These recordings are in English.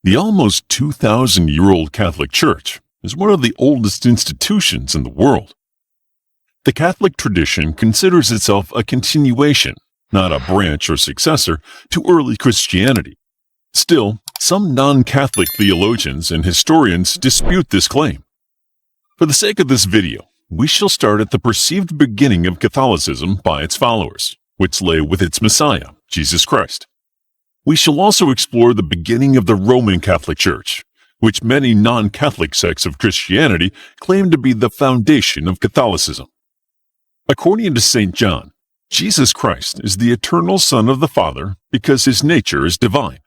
The almost 2,000-year-old Catholic Church is one of the oldest institutions in the world. The Catholic tradition considers itself a continuation, not a branch or successor, to early Christianity. Still, some non-Catholic theologians and historians dispute this claim. For the sake of this video, we shall start at the perceived beginning of Catholicism by its followers, which lay with its Messiah, Jesus Christ. We shall also explore the beginning of the Roman Catholic Church, which many non-Catholic sects of Christianity claim to be the foundation of Catholicism. According to St. John, Jesus Christ is the eternal Son of the Father because his nature is divine,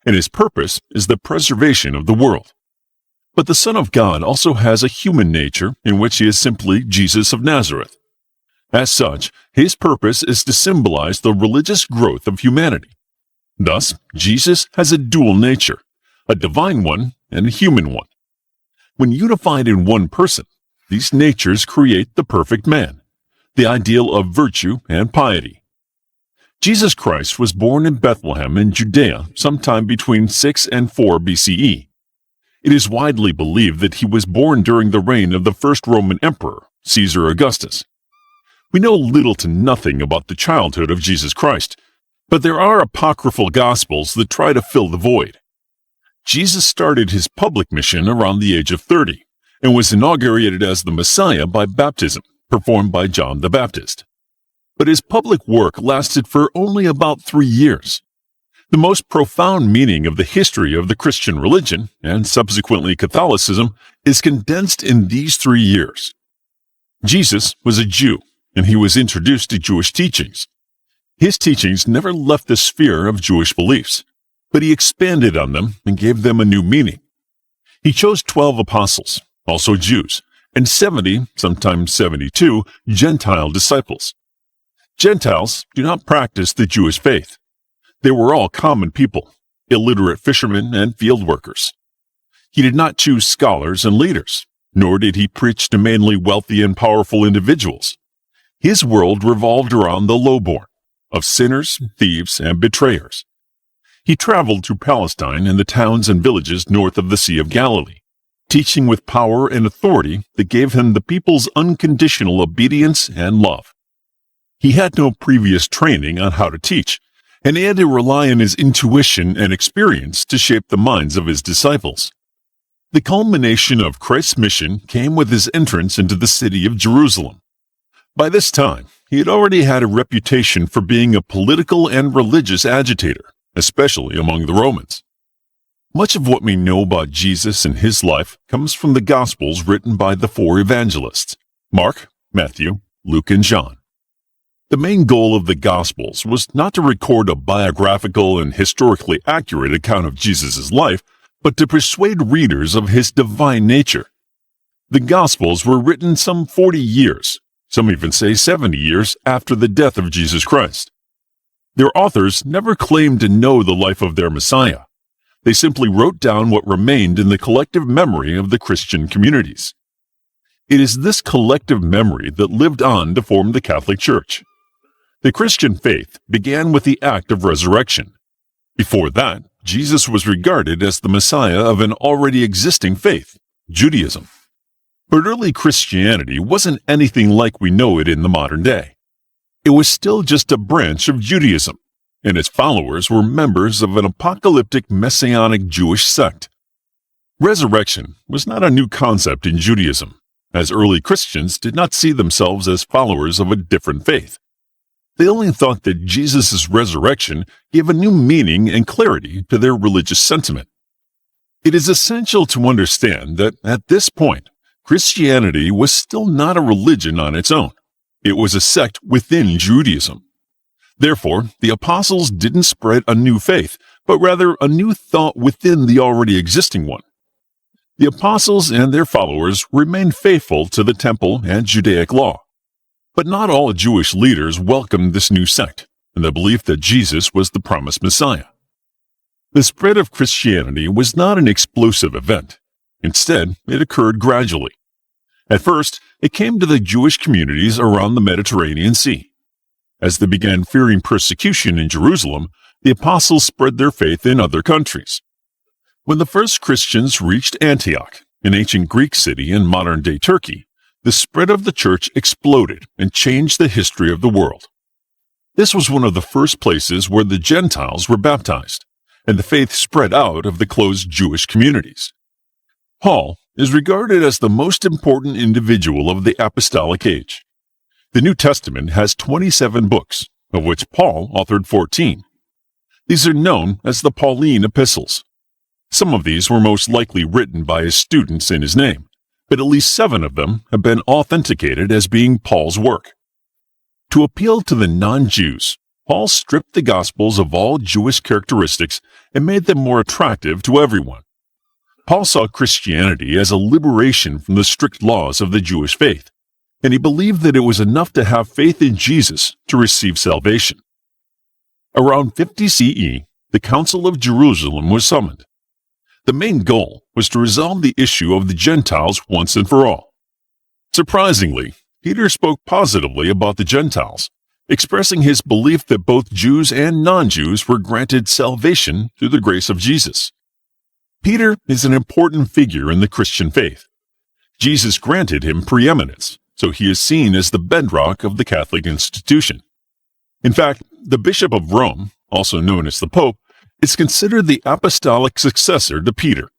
and his purpose is the preservation of the world. But the Son of God also has a human nature in which he is simply Jesus of Nazareth. As such, his purpose is to symbolize the religious growth of humanity. Thus, Jesus has a dual nature, a divine one and a human one. When unified in one person, these natures create the perfect man, the ideal of virtue and piety. Jesus Christ was born in Bethlehem in Judea sometime between 6 and 4 BCE. It is widely believed that he was born during the reign of the first Roman emperor, Caesar Augustus. We know little to nothing about the childhood of Jesus Christ, but there are apocryphal gospels that try to fill the void. Jesus started his public mission around the age of 30 and was inaugurated as the Messiah by baptism, performed by John the Baptist. But his public work lasted for only about 3 years. The most profound meaning of the history of the Christian religion, and subsequently Catholicism, is condensed in these 3 years. Jesus was a Jew, and he was introduced to Jewish teachings. His teachings never left the sphere of Jewish beliefs, but he expanded on them and gave them a new meaning. He chose 12 apostles, also Jews, and 70, sometimes 72, Gentile disciples. Gentiles do not practice the Jewish faith. They were all common people, illiterate fishermen and field workers. He did not choose scholars and leaders, nor did he preach to mainly wealthy and powerful individuals. His world revolved around the lowborn, of sinners, thieves, and betrayers. He traveled through Palestine and the towns and villages north of the Sea of Galilee, teaching with power and authority that gave him the people's unconditional obedience and love. He had no previous training on how to teach, and he had to rely on his intuition and experience to shape the minds of his disciples. The culmination of Christ's mission came with his entrance into the city of Jerusalem. By this time, he had already had a reputation for being a political and religious agitator, especially among the Romans. Much of what we know about Jesus and his life comes from the Gospels written by the 4 evangelists, Mark, Matthew, Luke, and John. The main goal of the Gospels was not to record a biographical and historically accurate account of Jesus' life, but to persuade readers of his divine nature. The Gospels were written some 40 years, some even say 70 years, after the death of Jesus Christ. Their authors never claimed to know the life of their Messiah. They simply wrote down what remained in the collective memory of the Christian communities. It is this collective memory that lived on to form the Catholic Church. The Christian faith began with the act of resurrection. Before that, Jesus was regarded as the Messiah of an already existing faith, Judaism. But early Christianity wasn't anything like we know it in the modern day. It was still just a branch of Judaism, and its followers were members of an apocalyptic messianic Jewish sect. Resurrection was not a new concept in Judaism, as early Christians did not see themselves as followers of a different faith. They only thought that Jesus' resurrection gave a new meaning and clarity to their religious sentiment. It is essential to understand that at this point, Christianity was still not a religion on its own. It was a sect within Judaism. Therefore, the apostles didn't spread a new faith, but rather a new thought within the already existing one. The apostles and their followers remained faithful to the temple and Judaic law. But not all Jewish leaders welcomed this new sect and the belief that Jesus was the promised Messiah. The spread of Christianity was not an explosive event. Instead, it occurred gradually. At first, it came to the Jewish communities around the Mediterranean Sea. As they began fearing persecution in Jerusalem, the apostles spread their faith in other countries. When the first Christians reached Antioch, an ancient Greek city in modern-day Turkey, the spread of the church exploded and changed the history of the world. This was one of the first places where the Gentiles were baptized, and the faith spread out of the closed Jewish communities. Paul is regarded as the most important individual of the apostolic age. The New Testament has 27 books, of which Paul authored 14. These are known as the Pauline epistles. Some of these were most likely written by his students in his name, but at least 7 of them have been authenticated as being Paul's work. To appeal to the non-Jews, Paul stripped the Gospels of all Jewish characteristics and made them more attractive to everyone. Paul saw Christianity as a liberation from the strict laws of the Jewish faith, and he believed that it was enough to have faith in Jesus to receive salvation. Around 50 CE, the Council of Jerusalem was summoned. The main goal was to resolve the issue of the Gentiles once and for all. Surprisingly, Peter spoke positively about the Gentiles, expressing his belief that both Jews and non-Jews were granted salvation through the grace of Jesus. Peter is an important figure in the Christian faith. Jesus granted him preeminence, so he is seen as the bedrock of the Catholic institution. In fact, the Bishop of Rome, also known as the Pope, is considered the apostolic successor to Peter.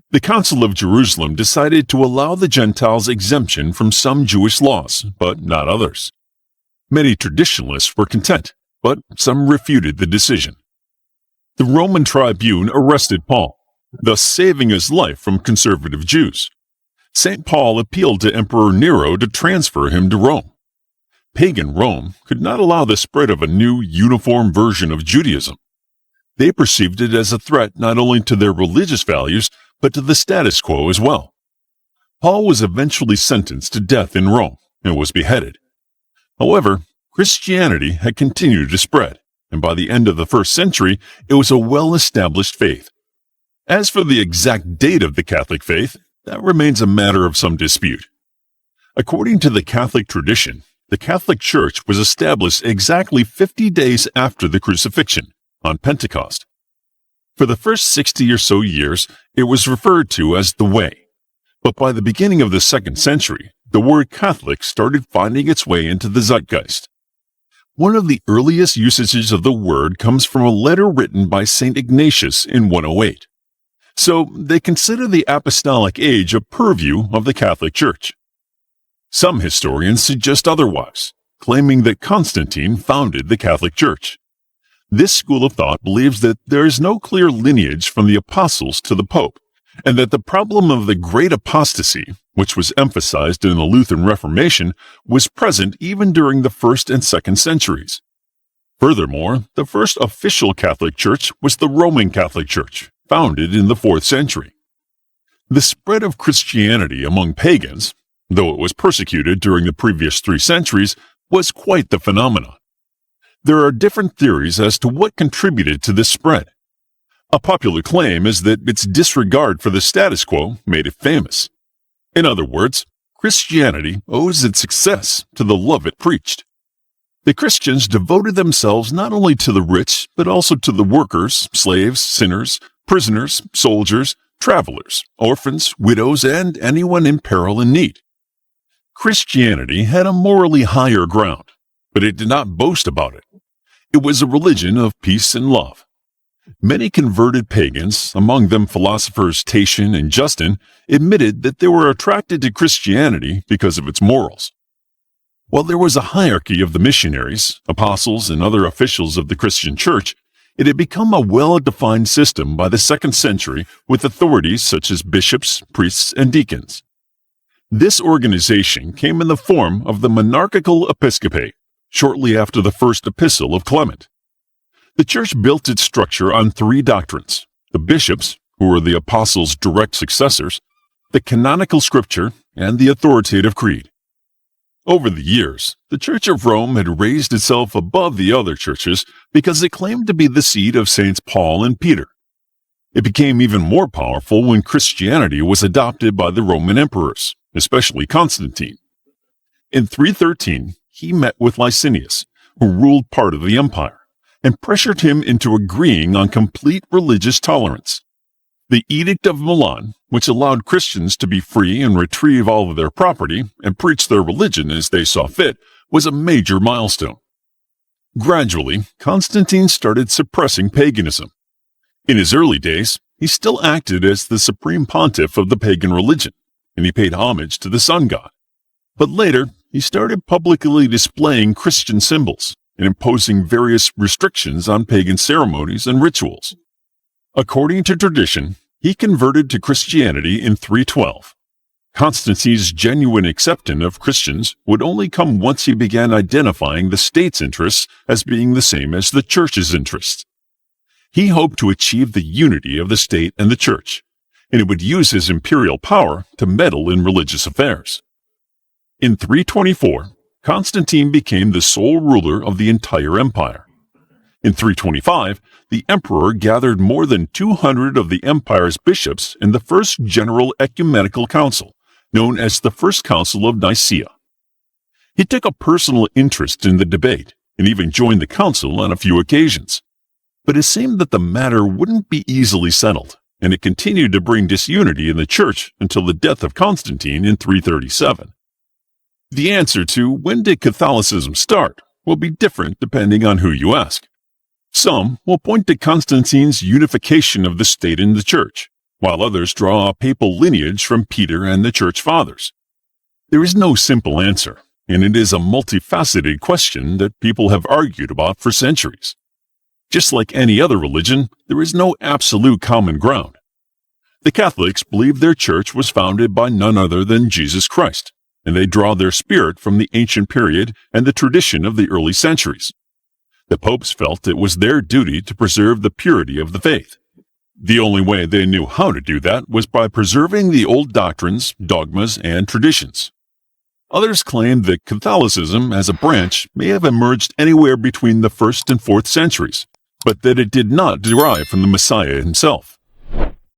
The Council of Jerusalem decided to allow the Gentiles exemption from some Jewish laws, but not others. Many traditionalists were content, but some refuted the decision. The Roman tribune arrested Paul, thus saving his life from conservative Jews. St. Paul appealed to Emperor Nero to transfer him to Rome. Pagan Rome could not allow the spread of a new, uniform version of Judaism. They perceived it as a threat not only to their religious values, but to the status quo as well. Paul was eventually sentenced to death in Rome and was beheaded. However, Christianity had continued to spread, and by the end of the 1st century, it was a well-established faith. As for the exact date of the Catholic faith, that remains a matter of some dispute. According to the Catholic tradition, the Catholic Church was established exactly 50 days after the crucifixion, on Pentecost. For the first 60 or so years, it was referred to as the Way. But by the beginning of the 2nd century, the word Catholic started finding its way into the zeitgeist. One of the earliest usages of the word comes from a letter written by St. Ignatius in 108. So they consider the apostolic age a purview of the Catholic Church. Some historians suggest otherwise, claiming that Constantine founded the Catholic Church. This school of thought believes that there is no clear lineage from the apostles to the Pope, and that the problem of the great apostasy, which was emphasized in the Lutheran Reformation, was present even during the 1st and 2nd centuries. Furthermore, the first official Catholic Church was the Roman Catholic Church, founded in the 4th century. The spread of Christianity among pagans, though it was persecuted during the previous 3 centuries, was quite the phenomenon. There are different theories as to what contributed to this spread. A popular claim is that its disregard for the status quo made it famous. In other words, Christianity owes its success to the love it preached. The Christians devoted themselves not only to the rich, but also to the workers, slaves, sinners, prisoners, soldiers, travelers, orphans, widows, and anyone in peril and need. Christianity had a morally higher ground, but it did not boast about it. It was a religion of peace and love. Many converted pagans, among them philosophers Tatian and Justin, admitted that they were attracted to Christianity because of its morals. While there was a hierarchy of the missionaries, apostles, and other officials of the Christian Church, it had become a well-defined system by the 2nd century with authorities such as bishops, priests, and deacons. This organization came in the form of the monarchical episcopate, shortly after the first epistle of Clement. The Church built its structure on 3 doctrines: the bishops, who were the apostles' direct successors, the canonical scripture, and the authoritative creed. Over the years, the Church of Rome had raised itself above the other churches because it claimed to be the seat of Saints Paul and Peter. It became even more powerful when Christianity was adopted by the Roman emperors, especially Constantine. In 313, he met with Licinius, who ruled part of the empire, and pressured him into agreeing on complete religious tolerance. The Edict of Milan, which allowed Christians to be free and retrieve all of their property and preach their religion as they saw fit, was a major milestone. Gradually, Constantine started suppressing paganism. In his early days, he still acted as the supreme pontiff of the pagan religion, and he paid homage to the sun god. But later, he started publicly displaying Christian symbols and imposing various restrictions on pagan ceremonies and rituals. According to tradition, he converted to Christianity in 312. Constantine's genuine acceptance of Christians would only come once he began identifying the state's interests as being the same as the church's interests. He hoped to achieve the unity of the state and the church, and it would use his imperial power to meddle in religious affairs. In 324, Constantine became the sole ruler of the entire empire. In 325, the emperor gathered more than 200 of the empire's bishops in the first general ecumenical council, known as the First Council of Nicaea. He took a personal interest in the debate and even joined the council on a few occasions. But it seemed that the matter wouldn't be easily settled, and it continued to bring disunity in the church until the death of Constantine in 337. The answer to when did Catholicism start will be different depending on who you ask. Some will point to Constantine's unification of the state and the church, while others draw a papal lineage from Peter and the church fathers. There is no simple answer, and it is a multifaceted question that people have argued about for centuries. Just like any other religion, there is no absolute common ground. The Catholics believe their church was founded by none other than Jesus Christ, and they draw their spirit from the ancient period and the tradition of the early centuries. The popes felt it was their duty to preserve the purity of the faith. The only way they knew how to do that was by preserving the old doctrines, dogmas, and traditions. Others claim that Catholicism as a branch may have emerged anywhere between the 1st and 4th centuries, but that it did not derive from the Messiah himself.